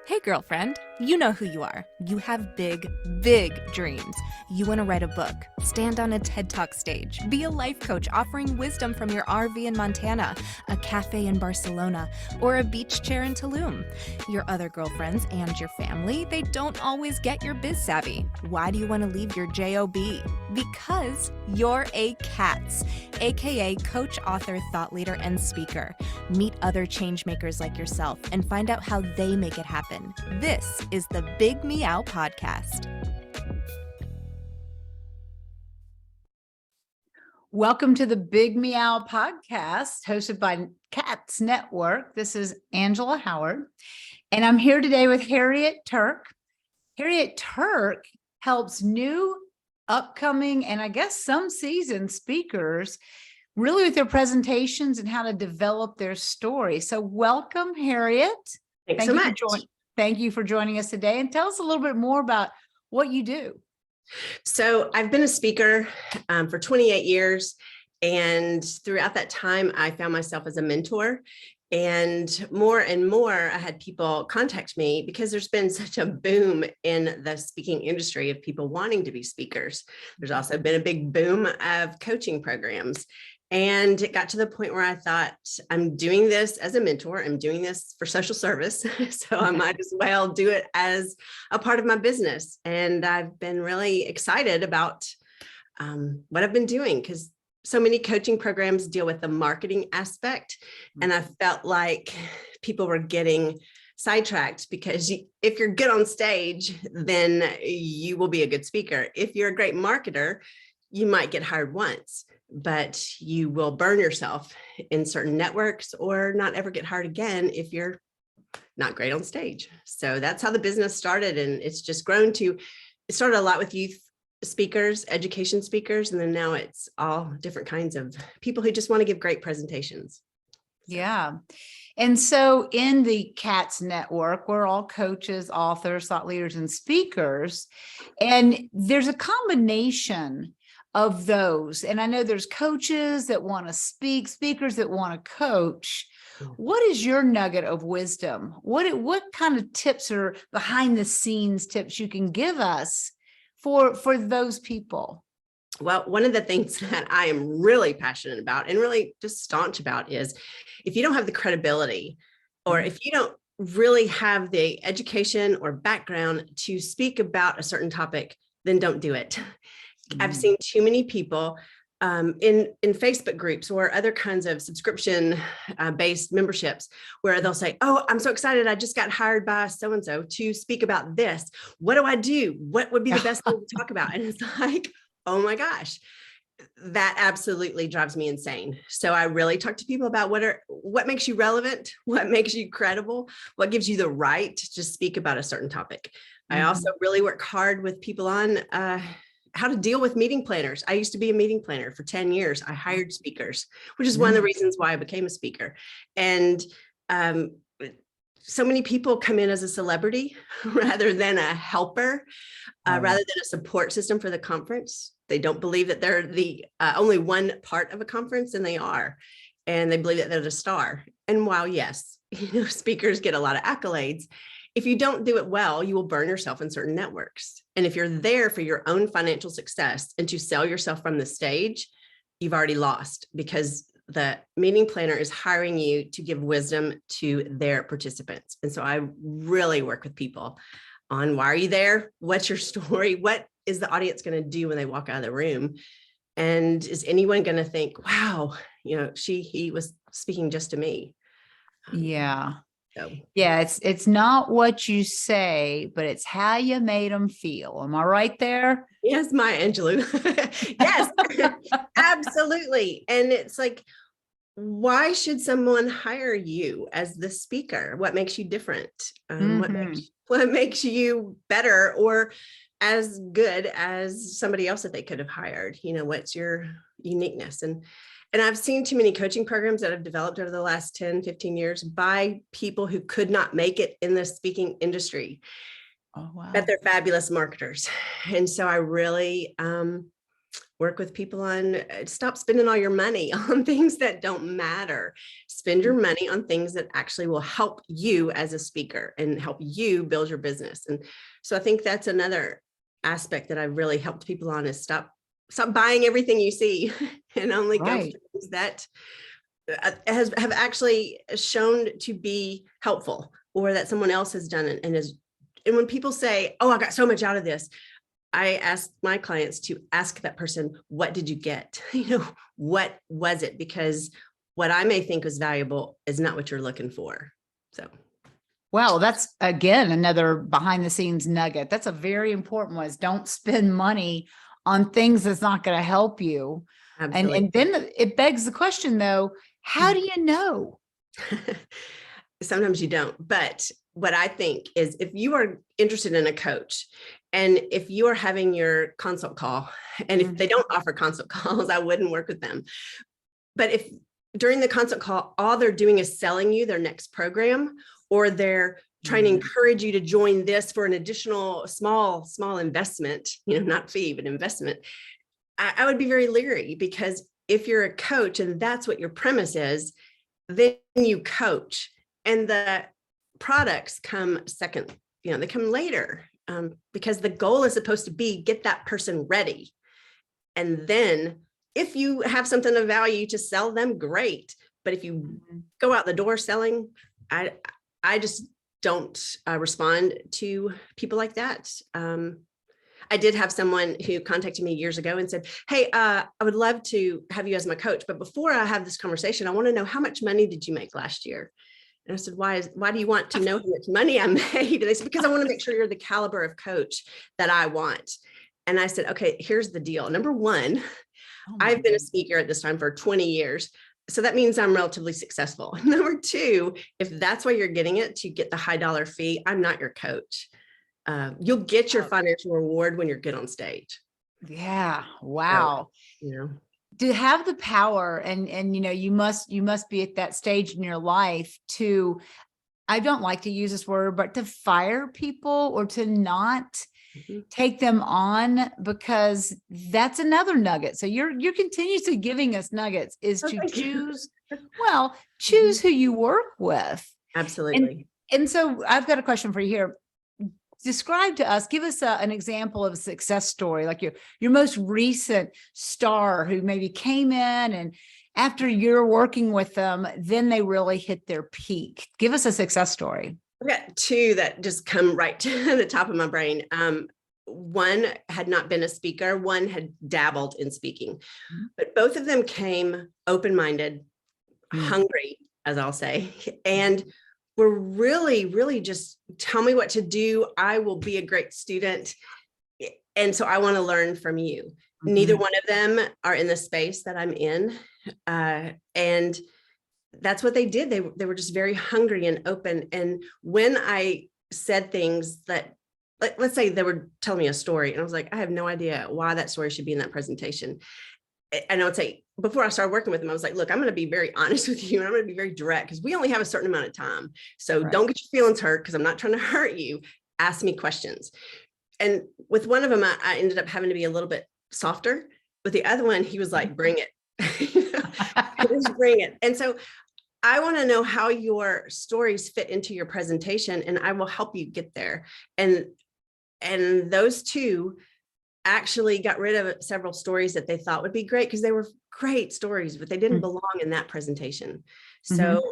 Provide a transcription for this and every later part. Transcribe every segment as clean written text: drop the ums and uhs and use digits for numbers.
Hey, girlfriend, you know who you are. You have big, big dreams. You want to write a book, stand on a TED Talk stage, be a life coach offering wisdom from your RV in Montana, a cafe in Barcelona, or a beach chair in Tulum. Your other girlfriends and your family, they don't always get your biz savvy. Why do you want to leave your JOB? Because you're a C.A.T.S, aka coach, author, thought leader, and speaker. Meet other change makers like yourself and find out how they make it happen. This is the Big Meow podcast. Welcome to the Big Meow podcast hosted by C.A.T.S Network. This is Angela Howard, and I'm here today with Harriet Turk. Harriet Turk helps new, upcoming, and I guess some seasoned speakers really with their presentations and how to develop their story. So welcome, Harriet. Thanks so much. Thank you for joining us today, and tell us a little bit more about what you do. So I've been a speaker for 28 years, and throughout that time, I found myself as a mentor. And more, I had people contact me because there's been such a boom in the speaking industry of people wanting to be speakers. There's also been a big boom of coaching programs. And it got to the point where I thought, I'm doing this as a mentor. I'm doing this for social service. So I might as well do it as a part of my business. And I've been really excited about what I've been doing because so many coaching programs deal with the marketing aspect. And I felt like people were getting sidetracked because if you're good on stage, then you will be a good speaker. If you're a great marketer, you might get hired once, but you will burn yourself in certain networks or not ever get hired again if you're not great on stage. So that's how the business started. And it's just grown it started a lot with youth speakers, education speakers, and then now it's all different kinds of people who just want to give great presentations. Yeah. And so in the C.A.T.S network, we're all coaches, authors, thought leaders, and speakers. And there's a combination of those. And I know there's coaches that want to speak, speakers that want to coach. What is your nugget of wisdom? What kind of tips or behind the scenes tips you can give us for those people? Well, one of the things that I am really passionate about and really just staunch about is if you don't have the credibility or if you don't really have the education or background to speak about a certain topic, then don't do it. I've seen too many people in Facebook groups or other kinds of subscription based memberships where they'll say, oh, I'm so excited. I just got hired by so-and-so to speak about this. What do I do? What would be the best thing to talk about? And it's like, oh my gosh, that absolutely drives me insane. So I really talk to people about what makes you relevant, what makes you credible, what gives you the right to just speak about a certain topic. I also really work hard with people on how to deal with meeting planners. I used to be a meeting planner for 10 years. I hired speakers, which is one of the reasons why I became a speaker. And so many people come in as a celebrity rather than a helper, rather than a support system for the conference. They don't believe that they're the only one part of a conference, and they are. And they believe that they're the star. And while, yes, speakers get a lot of accolades, if you don't do it well, you will burn yourself in certain networks. And if you're there for your own financial success and to sell yourself from the stage, you've already lost because the meeting planner is hiring you to give wisdom to their participants. And so I really work with people on why are you there? What's your story? What is the audience going to do when they walk out of the room? And is anyone going to think, wow, he was speaking just to me? Yeah. So. Yeah, it's not what you say, but it's how you made them feel. Am I right there? Yes, Maya Angelou. Yes, absolutely. And it's like, why should someone hire you as the speaker? What makes you different? What makes you better or as good as somebody else that they could have hired? What's your uniqueness? And I've seen too many coaching programs that have developed over the last 10, 15 years by people who could not make it in the speaking industry. Oh, wow. But they're fabulous marketers. And so I really work with people on stop spending all your money on things that don't matter. Spend your money on things that actually will help you as a speaker and help you build your business. And so I think that's another aspect that I've really helped people on is stop buying everything you see and only go for things that have actually shown to be helpful or that someone else has done it and when people say, oh, I got so much out of this, I ask my clients to ask that person, what did you get? What was it? Because what I may think was valuable is not what you're looking for. So. Well, that's again, another behind the scenes nugget. That's a very important one is don't spend money on things that's not going to help you. Absolutely. And then it begs the question though, how do you know? Sometimes you don't, but what I think is if you are interested in a coach and if you are having your consult call, and if they don't offer consult calls, I wouldn't work with them. But if during the consult call, all they're doing is selling you their next program, or they're trying to encourage you to join this for an additional small investment, not fee, but investment, I would be very leery because if you're a coach and that's what your premise is, then you coach and the products come second, they come later because the goal is supposed to be get that person ready. And then if you have something of value to sell them, great. But if you go out the door selling, I just don't respond to people like that. I did have someone who contacted me years ago and said, hey, I would love to have you as my coach. But before I have this conversation, I want to know how much money did you make last year? And I said, why do you want to know how much money I made? And they said, because I want to make sure you're the caliber of coach that I want. And I said, okay, here's the deal. Number one, I've been a speaker at this time for 20 years. So that means I'm relatively successful. Number two, if that's why you're getting it to get the high dollar fee, I'm not your coach. You'll get your financial reward when you're good on stage. Yeah. Wow. So, to have the power and you must be at that stage in your life to, I don't like to use this word, but to fire people or to not take them on, because that's another nugget. So you're continuously giving us nuggets is to choose, choose who you work with. Absolutely. And so I've got a question for you here. Describe to us, give us an example of a success story, like your most recent star who maybe came in and after you're working with them, then they really hit their peak. Give us a success story. I've got two that just come right to the top of my brain. One had not been a speaker, one had dabbled in speaking, but both of them came open-minded, hungry, as I'll say, and were really just tell me what to do. I will be a great student. And so I want to learn from you. Neither one of them are in the space that I'm in. And that's what they did. They were just very hungry and open. And when I said things that, let's say they were telling me a story and I was like, I have no idea why that story should be in that presentation. And I would say, before I started working with them, I was like, look, I'm going to be very honest with you and I'm going to be very direct because we only have a certain amount of time. So don't get your feelings hurt because I'm not trying to hurt you. Ask me questions. And with one of them, I ended up having to be a little bit softer. With the other one, he was like, bring it. Just bring it. And so I want to know how your stories fit into your presentation and I will help you get there. And those two actually got rid of several stories that they thought would be great because they were great stories, but they didn't belong in that presentation. So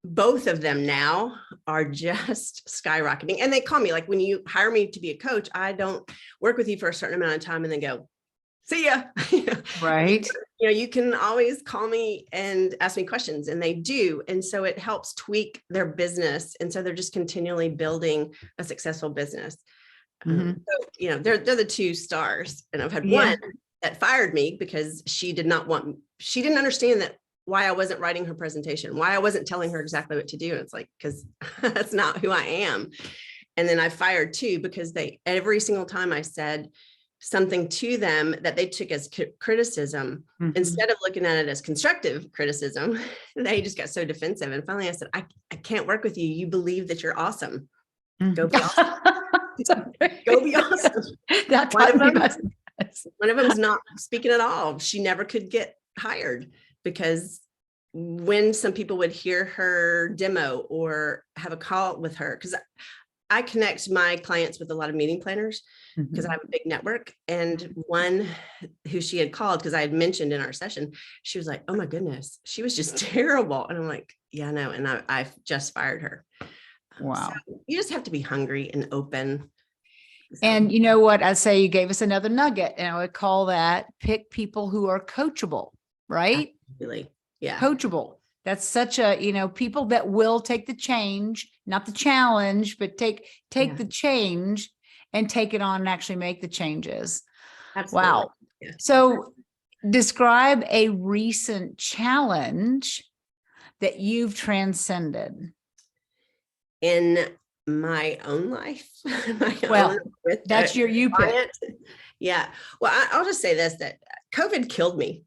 both of them now are just skyrocketing. And they call me, like when you hire me to be a coach, I don't work with you for a certain amount of time and then go, see ya. Right. You can always call me and ask me questions, and they do. And so it helps tweak their business. And so they're just continually building a successful business. So, they're the two stars, and I've had one that fired me because she didn't understand why I wasn't writing her presentation, why I wasn't telling her exactly what to do. And it's like, because that's not who I am. And then I fired two because every single time I said something to them that they took as criticism, instead of looking at it as constructive criticism, they just got so defensive. And finally I said, I can't work with you. You believe that you're awesome. Go be awesome. Go be awesome. That One of them's not speaking at all. She never could get hired because when some people would hear her demo or have a call with her, because I connect my clients with a lot of meeting planners because I have a big network. And one who she had called, because I had mentioned in our session, she was like, oh my goodness, she was just terrible. And I'm like, yeah, no. And I've just fired her. Wow. So you just have to be hungry and open. And you know what? I say you gave us another nugget, and I would call that pick people who are coachable, right? Really, yeah. Coachable. That's such a, people that will take the change, not the challenge, but take the change and take it on and actually make the changes. Absolutely. Wow. Yeah. So describe a recent challenge that you've transcended. In my own life, that's your you pick. Yeah. Well, I'll just say this, that COVID killed me.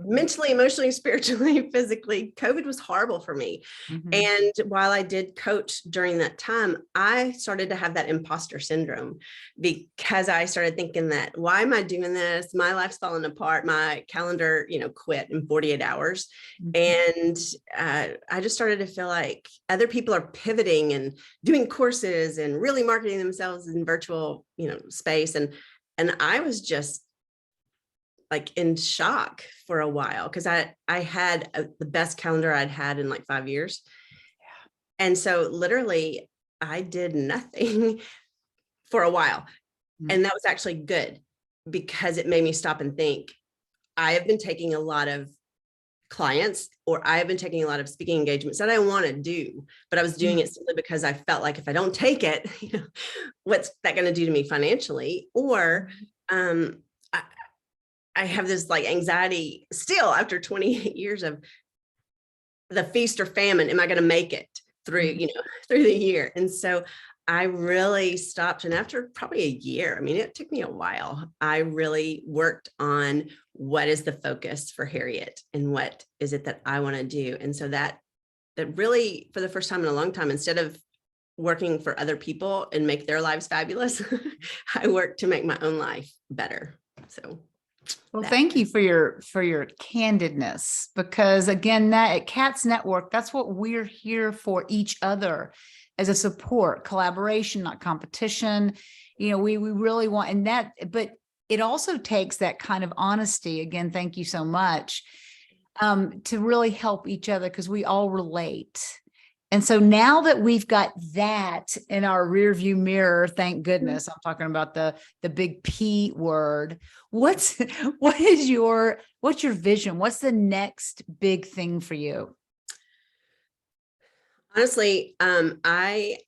Mentally, emotionally, spiritually, physically. COVID was horrible for me. And while I did coach during that time, I started to have that imposter syndrome because I started thinking that, why am I doing this? My life's falling apart. My calendar, quit in 48 hours. And I just started to feel like other people are pivoting and doing courses and really marketing themselves in virtual, space. And I was just like in shock for a while because I had the best calendar I'd had in like 5 years. Yeah. And so literally I did nothing for a while. And that was actually good because it made me stop and think. I have been taking a lot of clients, or I have been taking a lot of speaking engagements that I want to do, but I was doing it simply because I felt like if I don't take it, what's that going to do to me financially? Or I have this like anxiety still after 28 years of the feast or famine. Am I going to make it through, through the year? And so I really stopped. And after probably a year, I mean, it took me a while. I really worked on what is the focus for Harriet and what is it that I want to do? And so that really, for the first time in a long time, instead of working for other people and make their lives fabulous, I worked to make my own life better. So. Well, thank you for your candidness, because again, that at C.A.T.S Network, that's what we're here for, each other as a support, collaboration, not competition. We really want, and that, but it also takes that kind of honesty. Again, thank you so much, to really help each other, because we all relate. And so now that we've got that in our rear view mirror, thank goodness, I'm talking about the big P word. What's your vision? What's the next big thing for you? Honestly, I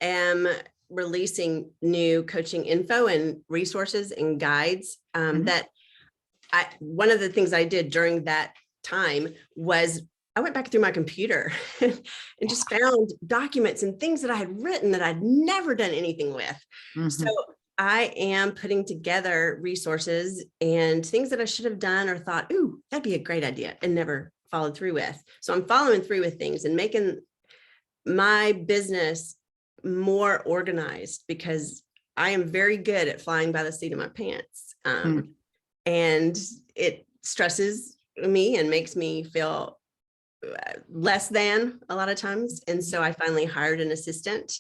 am releasing new coaching info and resources and guides that one of the things I did during that time was I went back through my computer and just found documents and things that I had written that I'd never done anything with. So I am putting together resources and things that I should have done or thought, ooh, that'd be a great idea, and never followed through with. So I'm following through with things and making my business more organized, because I am very good at flying by the seat of my pants. And it stresses me and makes me feel less than a lot of times. And so I finally hired an assistant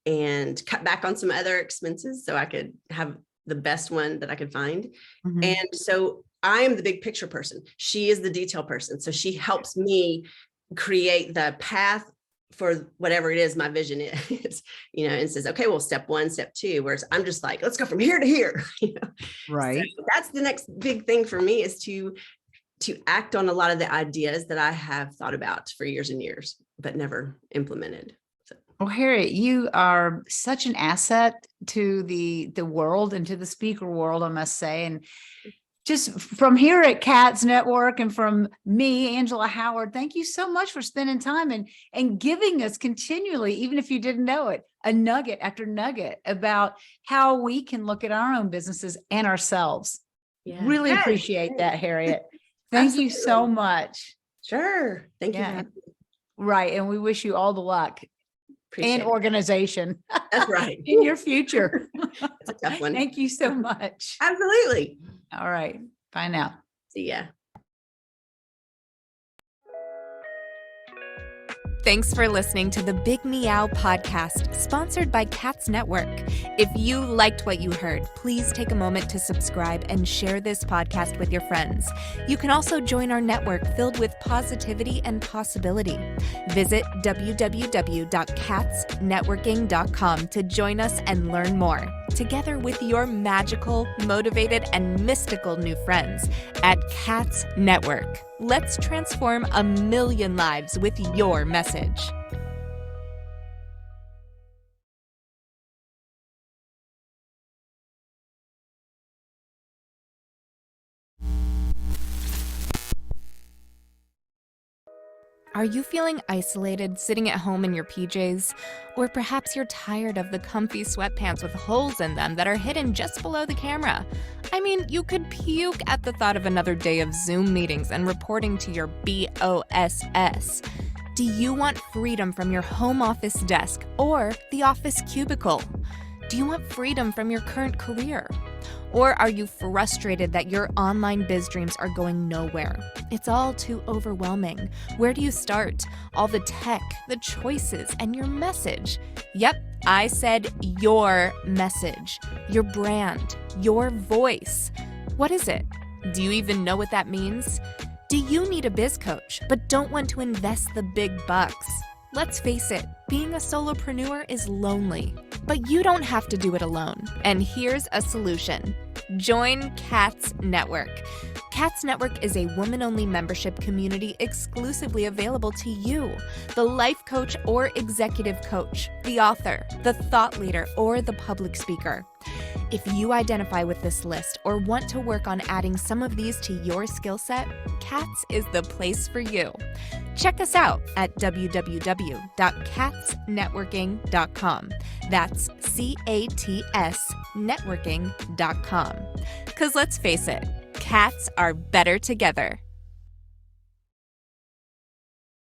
and cut back on some other expenses so I could have the best one that I could find. And so I am the big picture person. She is the detail person. So she helps me create the path for whatever it is my vision is, and says, okay, well, step 1, step 2, whereas I'm just like, let's go from here to here. Right. So that's the next big thing for me, is to act on a lot of the ideas that I have thought about for years and years, but never implemented. So. Well, Harriet, you are such an asset to the world and to the speaker world, I must say. And just from here at C.A.T.S Network and from me, Angela Howard, thank you so much for spending time and giving us continually, even if you didn't know it, a nugget after nugget about how we can look at our own businesses and ourselves. Yeah. Really appreciate that, Harriet. Thank you so much. Sure. Thank you. Right. And we wish you all the luck. Appreciate and it. organization That's right. in your future. That's a tough one. Thank you so much. Absolutely. All right. Bye now. See ya. Thanks for listening to the Big Meow podcast, sponsored by C.A.T.S Network. If you liked what you heard, please take a moment to subscribe and share this podcast with your friends. You can also join our network filled with positivity and possibility. Visit www.catsnetworking.com to join us and learn more, together with your magical, motivated, and mystical new friends at C.A.T.S Network. Let's transform 1 million lives with your message. Are you feeling isolated sitting at home in your PJs? Or perhaps you're tired of the comfy sweatpants with holes in them that are hidden just below the camera? I mean, you could puke at the thought of another day of Zoom meetings and reporting to your BOSS. Do you want freedom from your home office desk or the office cubicle? Do you want freedom from your current career? Or are you frustrated that your online biz dreams are going nowhere? It's all too overwhelming. Where do you start? All the tech, the choices, and your message. Yep, I said your message, your brand, your voice. What is it? Do you even know what that means? Do you need a biz coach but don't want to invest the big bucks? Let's face it, being a solopreneur is lonely, but you don't have to do it alone. And here's a solution. Join C.A.T.S Network. C.A.T.S Network is a woman-only membership community exclusively available to you, the life coach or executive coach, the author, the thought leader, or the public speaker. If you identify with this list or want to work on adding some of these to your skill set, C.A.T.S is the place for you. Check us out at www.catsnetworking.com. That's C-A-T-S networking.com. Because let's face it, cats are better together.